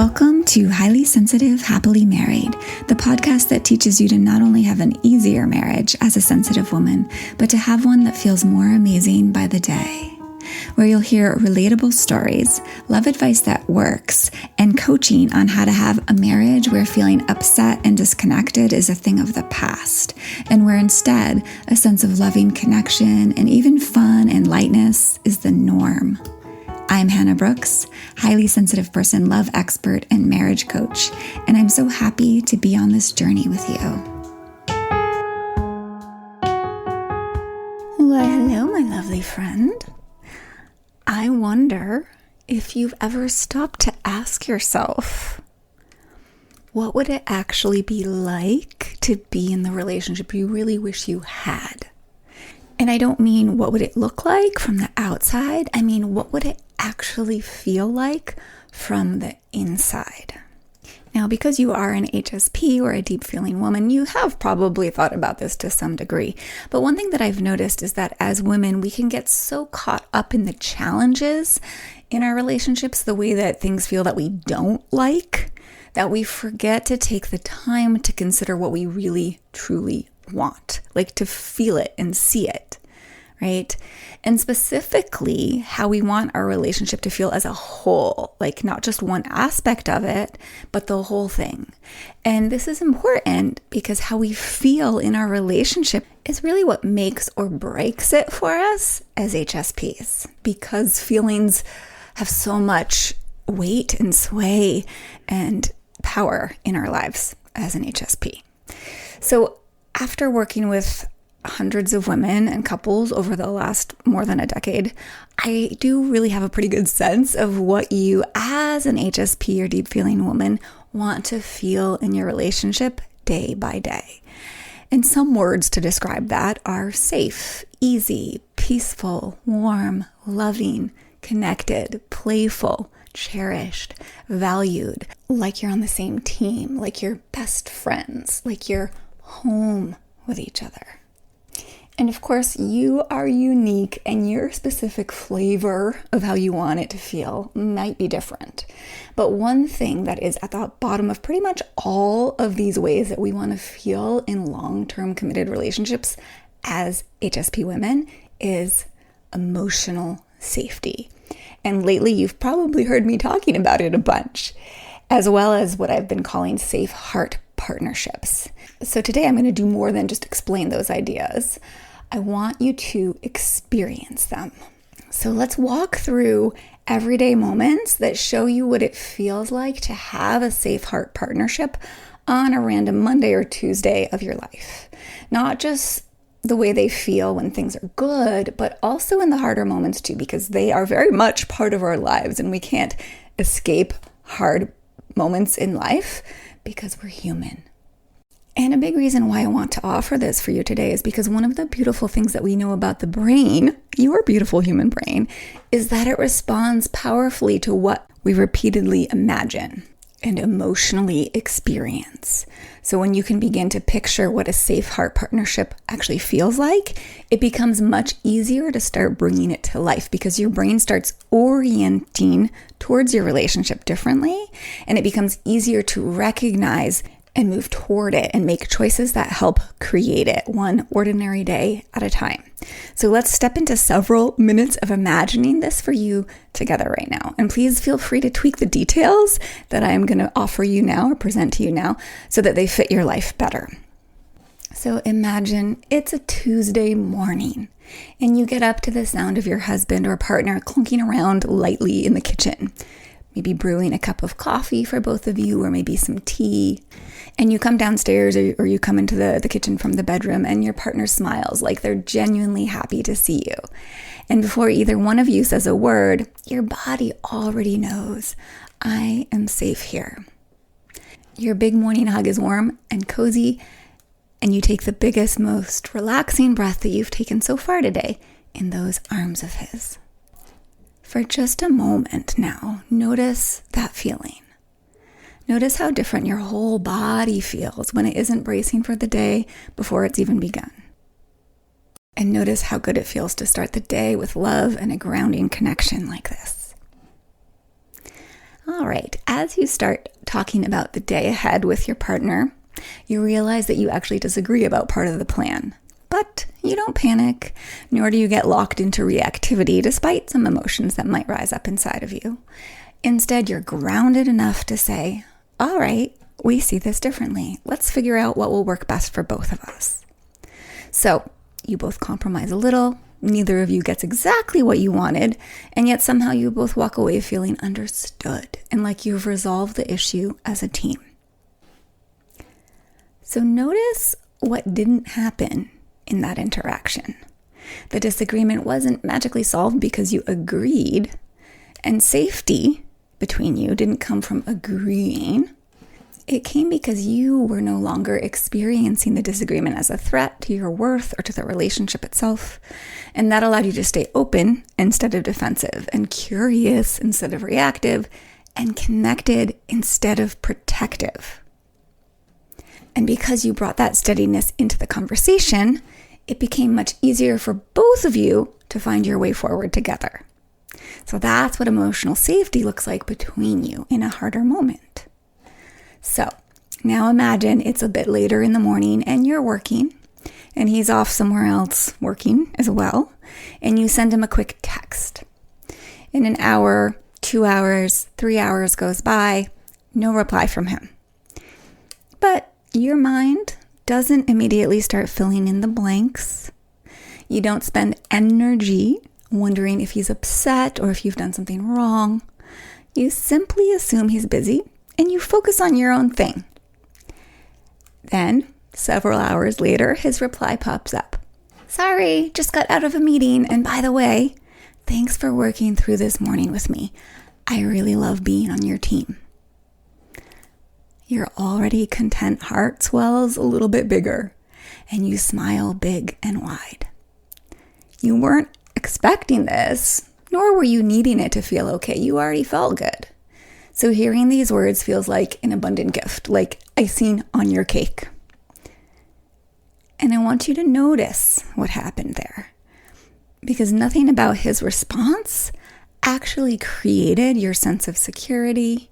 Welcome to Highly Sensitive, Happily Married, the podcast that teaches you to not only have an easier marriage as a sensitive woman, but to have one that feels more amazing by the day. Where you'll hear relatable stories, love advice that works, and coaching on how to have a marriage where feeling upset and disconnected is a thing of the past, and where instead a sense of loving connection and even fun and lightness is the norm. I'm Hannah Brooks, highly sensitive person, love expert, and marriage coach, and I'm so happy to be on this journey with you. Well, hello, my lovely friend. I wonder if you've ever stopped to ask yourself, what would it actually be like to be in the relationship you really wish you had? And I don't mean what would it look like from the outside. I mean, what would it actually feel like from the inside? Now, because you are an HSP or a deep feeling woman, you have probably thought about this to some degree. But one thing that I've noticed is that as women, we can get so caught up in the challenges in our relationships, the way that things feel that we don't like, that we forget to take the time to consider what we really, truly want, like to feel it and see it, right? And specifically how we want our relationship to feel as a whole, like not just one aspect of it, but the whole thing. And this is important because how we feel in our relationship is really what makes or breaks it for us as HSPs, because feelings have so much weight and sway and power in our lives as an HSP. So after working with hundreds of women and couples over the last more than a decade, I do really have a pretty good sense of what you as an HSP or deep feeling woman want to feel in your relationship day by day. And some words to describe that are safe, easy, peaceful, warm, loving, connected, playful, cherished, valued, like you're on the same team, like you're best friends, like you're home with each other. And of course, you are unique and your specific flavor of how you want it to feel might be different. But one thing that is at the bottom of pretty much all of these ways that we want to feel in long-term committed relationships as HSP women is emotional safety. And lately, you've probably heard me talking about it a bunch, as well as what I've been calling safe heart partnerships. So today I'm going to do more than just explain those ideas. I want you to experience them. So let's walk through everyday moments that show you what it feels like to have a safe heart partnership on a random Monday or Tuesday of your life. Not just the way they feel when things are good, but also in the harder moments too, because they are very much part of our lives and we can't escape hard moments in life because we're human. And a big reason why I want to offer this for you today is because one of the beautiful things that we know about the brain, your beautiful human brain, is that it responds powerfully to what we repeatedly imagine and emotionally experience. So when you can begin to picture what a safe heart partnership actually feels like, it becomes much easier to start bringing it to life because your brain starts orienting towards your relationship differently, and it becomes easier to recognize and move toward it and make choices that help create it one ordinary day at a time. So let's step into several minutes of imagining this for you together right now. And please feel free to tweak the details that I'm going to offer you now or present to you now so that they fit your life better. So imagine it's a Tuesday morning and you get up to the sound of your husband or partner clunking around lightly in the kitchen, maybe brewing a cup of coffee for both of you or maybe some tea. And you come downstairs or you come into the kitchen from the bedroom and your partner smiles like they're genuinely happy to see you. And before either one of you says a word, your body already knows, I am safe here. Your big morning hug is warm and cozy, and you take the biggest, most relaxing breath that you've taken so far today in those arms of his. For just a moment now, notice that feeling. Notice how different your whole body feels when it isn't bracing for the day before it's even begun. And notice how good it feels to start the day with love and a grounding connection like this. All right, as you start talking about the day ahead with your partner, you realize that you actually disagree about part of the plan. But you don't panic, nor do you get locked into reactivity despite some emotions that might rise up inside of you. Instead, you're grounded enough to say, all right, we see this differently. Let's figure out what will work best for both of us. So you both compromise a little. Neither of you gets exactly what you wanted, and yet somehow you both walk away feeling understood and like you've resolved the issue as a team. So notice what didn't happen in that interaction. The disagreement wasn't magically solved because you agreed, and safety between you didn't come from agreeing. It came because you were no longer experiencing the disagreement as a threat to your worth or to the relationship itself. And that allowed you to stay open instead of defensive, and curious instead of reactive, and connected instead of protective. And because you brought that steadiness into the conversation, it became much easier for both of you to find your way forward together. So that's what emotional safety looks like between you in a harder moment. So now imagine it's a bit later in the morning and you're working and he's off somewhere else working as well, and you send him a quick text. In an hour, 2 hours, 3 hours goes by, no reply from him. But your mind doesn't immediately start filling in the blanks. You don't spend energy wondering if he's upset or if you've done something wrong. You simply assume he's busy and you focus on your own thing. Then, several hours later, his reply pops up. Sorry, just got out of a meeting, and by the way, thanks for working through this morning with me. I really love being on your team. Your already content heart swells a little bit bigger, and you smile big and wide. You weren't expecting this, nor were you needing it to feel okay. You already felt good. So hearing these words feels like an abundant gift, like icing on your cake. And I want you to notice what happened there, because nothing about his response actually created your sense of security.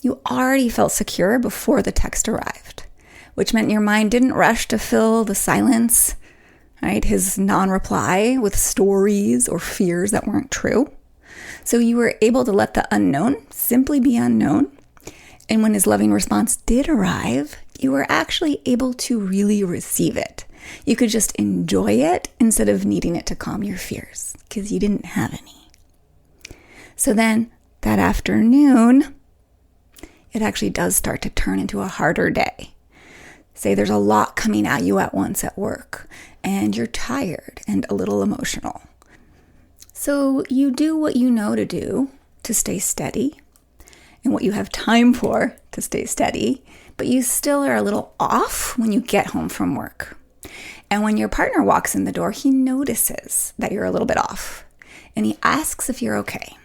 You already felt secure before the text arrived, which meant your mind didn't rush to fill the silence, right? His non-reply with stories or fears that weren't true. So you were able to let the unknown simply be unknown. And when his loving response did arrive, you were actually able to really receive it. You could just enjoy it instead of needing it to calm your fears, because you didn't have any. So then that afternoon, it actually does start to turn into a harder day. Say there's a lot coming at you at once at work, and you're tired and a little emotional. So you do what you know to do to stay steady, and what you have time for to stay steady, but you still are a little off when you get home from work. And when your partner walks in the door, he notices that you're a little bit off, and he asks if you're okay.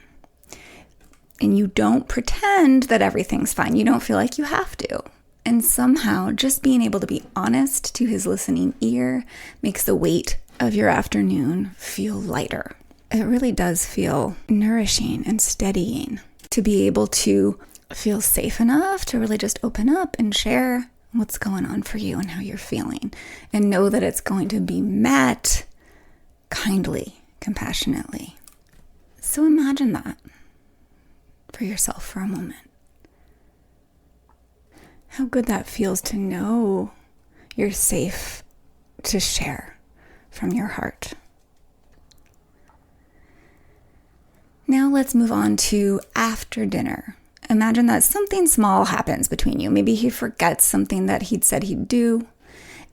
And you don't pretend that everything's fine. You don't feel like you have to. And somehow just being able to be honest to his listening ear makes the weight of your afternoon feel lighter. It really does feel nourishing and steadying to be able to feel safe enough to really just open up and share what's going on for you and how you're feeling, and know that it's going to be met kindly, compassionately. So imagine that for yourself for a moment. How good that feels to know you're safe to share from your heart. Now let's move on to after dinner. Imagine that something small happens between you. Maybe he forgets something that he'd said he'd do,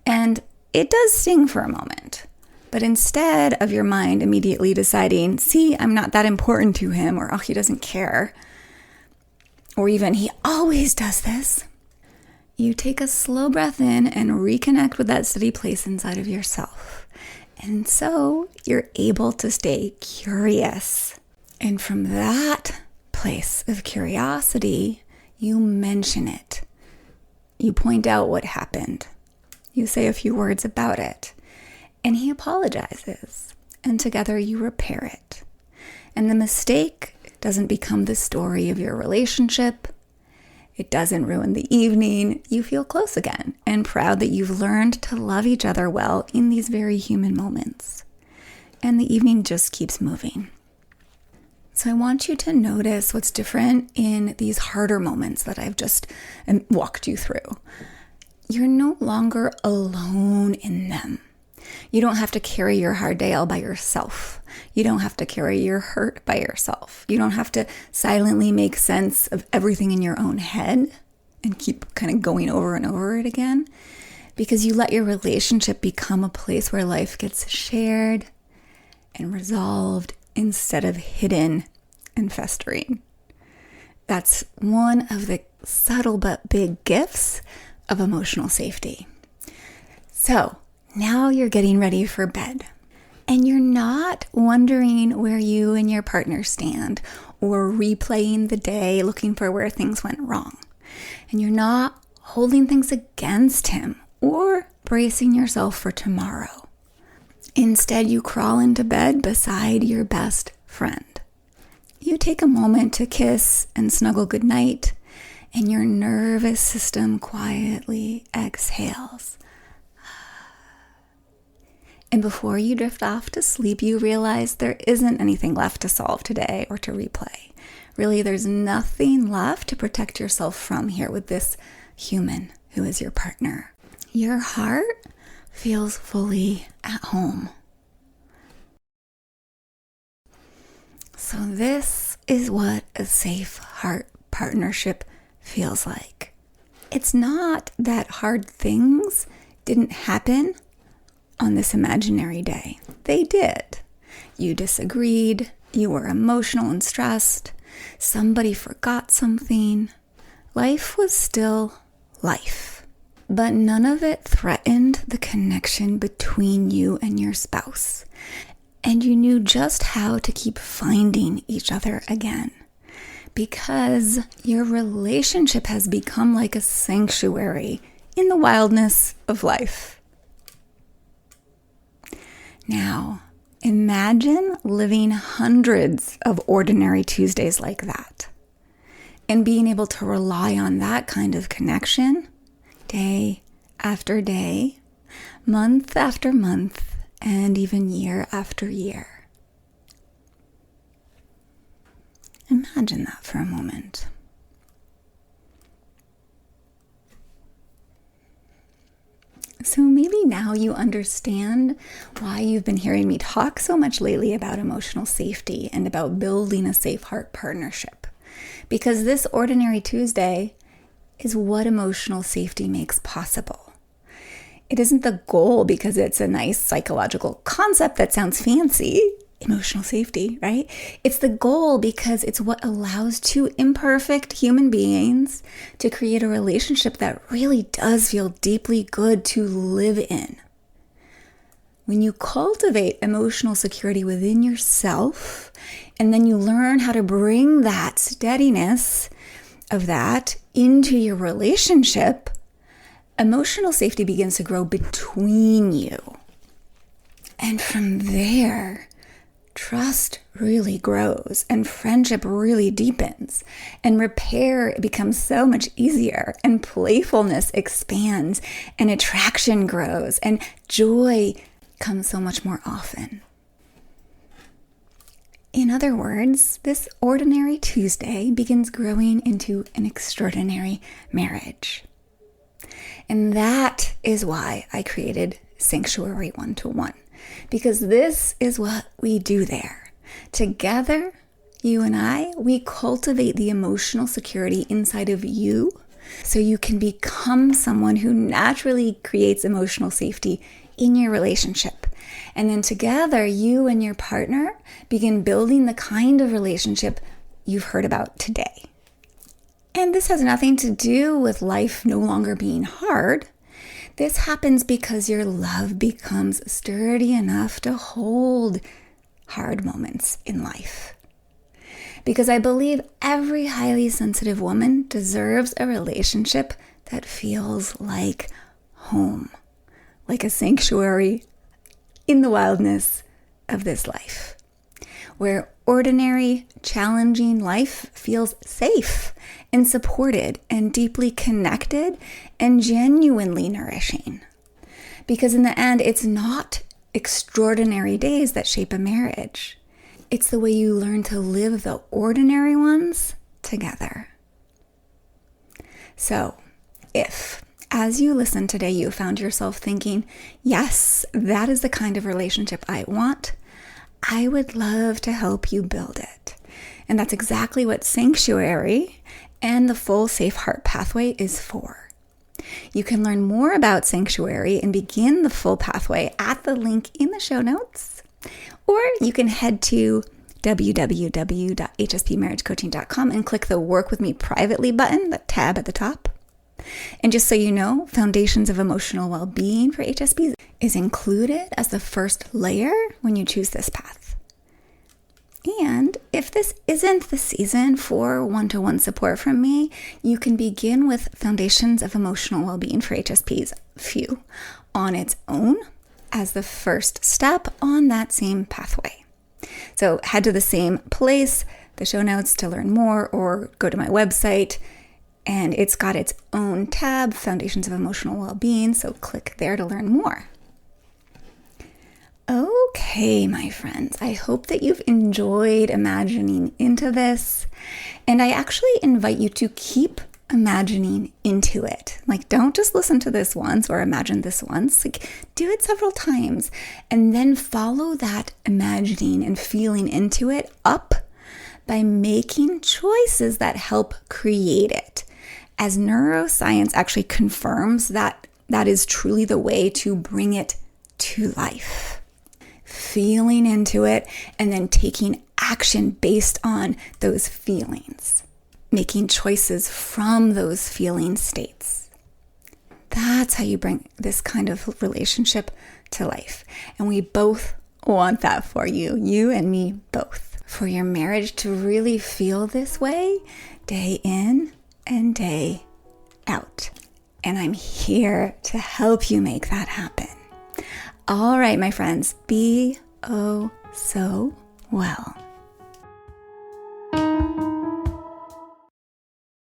and it does sting for a moment. But instead of your mind immediately deciding, see, I'm not that important to him, or oh, he doesn't care, or even he always does this, you take a slow breath in and reconnect with that steady place inside of yourself. And so you're able to stay curious. And from that place of curiosity, you mention it. You point out what happened. You say a few words about it. And he apologizes. And together you repair it. And the mistake doesn't become the story of your relationship. It doesn't ruin the evening. You feel close again and proud that you've learned to love each other well in these very human moments. And the evening just keeps moving. So I want you to notice what's different in these harder moments that I've just walked you through. You're no longer alone in them. You don't have to carry your hard day all by yourself. You don't have to carry your hurt by yourself. You don't have to silently make sense of everything in your own head and keep kind of going over and over it again, because you let your relationship become a place where life gets shared and resolved instead of hidden and festering. That's one of the subtle but big gifts of emotional safety. So now you're getting ready for bed, and you're not wondering where you and your partner stand or replaying the day looking for where things went wrong. And you're not holding things against him or bracing yourself for tomorrow. Instead, you crawl into bed beside your best friend. You take a moment to kiss and snuggle goodnight, and your nervous system quietly exhales. And before you drift off to sleep, you realize there isn't anything left to solve today or to replay. Really, there's nothing left to protect yourself from here with this human who is your partner. Your heart feels fully at home. So this is what a safe heart partnership feels like. It's not that hard things didn't happen on this imaginary day. They did. You disagreed, you were emotional and stressed, somebody forgot something. Life was still life, but none of it threatened the connection between you and your spouse. And you knew just how to keep finding each other again, because your relationship has become like a sanctuary in the wildness of life. Now, imagine living hundreds of ordinary Tuesdays like that and being able to rely on that kind of connection day after day, month after month, and even year after year. Imagine that for a moment. So maybe now you understand why you've been hearing me talk so much lately about emotional safety and about building a safe heart partnership. Because this ordinary Tuesday is what emotional safety makes possible. It isn't the goal because it's a nice psychological concept that sounds fancy, emotional safety, right? It's the goal because it's what allows two imperfect human beings to create a relationship that really does feel deeply good to live in. When you cultivate emotional security within yourself, and then you learn how to bring that steadiness of that into your relationship, emotional safety begins to grow between you. And from there, trust really grows and friendship really deepens and repair becomes so much easier and playfulness expands and attraction grows and joy comes so much more often. In other words, this ordinary Tuesday begins growing into an extraordinary marriage. And that is why I created Sanctuary 1-to-1. Because this is what we do there. Together, you and I, we cultivate the emotional security inside of you so you can become someone who naturally creates emotional safety in your relationship. And then together, you and your partner begin building the kind of relationship you've heard about today. And this has nothing to do with life no longer being hard. This happens because your love becomes sturdy enough to hold hard moments in life. Because I believe every highly sensitive woman deserves a relationship that feels like home, like a sanctuary in the wildness of this life, where ordinary, challenging life feels safe and supported and deeply connected and genuinely nourishing. Because in the end, it's not extraordinary days that shape a marriage. It's the way you learn to live the ordinary ones together. So, if, as you listen today, you found yourself thinking, yes, that is the kind of relationship I want, I would love to help you build it. And that's exactly what Sanctuary and the full Safe Heart Pathway is for. You can learn more about Sanctuary and begin the full pathway at the link in the show notes, or you can head to www.hspmarriagecoaching.com and click the Work With Me Privately button, the tab at the top. And just so you know, Foundations of Emotional Well-Being for HSPs is included as the first layer when you choose this path. And if this isn't the season for one-to-one support from me, you can begin with Foundations of Emotional Well-Being for HSPs few on its own as the first step on that same pathway. So head to the same place, the show notes, to learn more, or go to my website, and it's got its own tab, Foundations of Emotional Well-Being, so click there to learn more. Okay, my friends, I hope that you've enjoyed imagining into this, and I actually invite you to keep imagining into it. Like, don't just listen to this once or imagine this once. Like, do it several times and then follow that imagining and feeling into it up by making choices that help create it. As neuroscience actually confirms that that is truly the way to bring it to life. Feeling into it and then taking action based on those feelings. Making choices from those feeling states. That's how you bring this kind of relationship to life. And we both want that for you. You and me both. For your marriage to really feel this way day in and day out. And I'm here to help you make that happen. All right, my friends, be oh so well.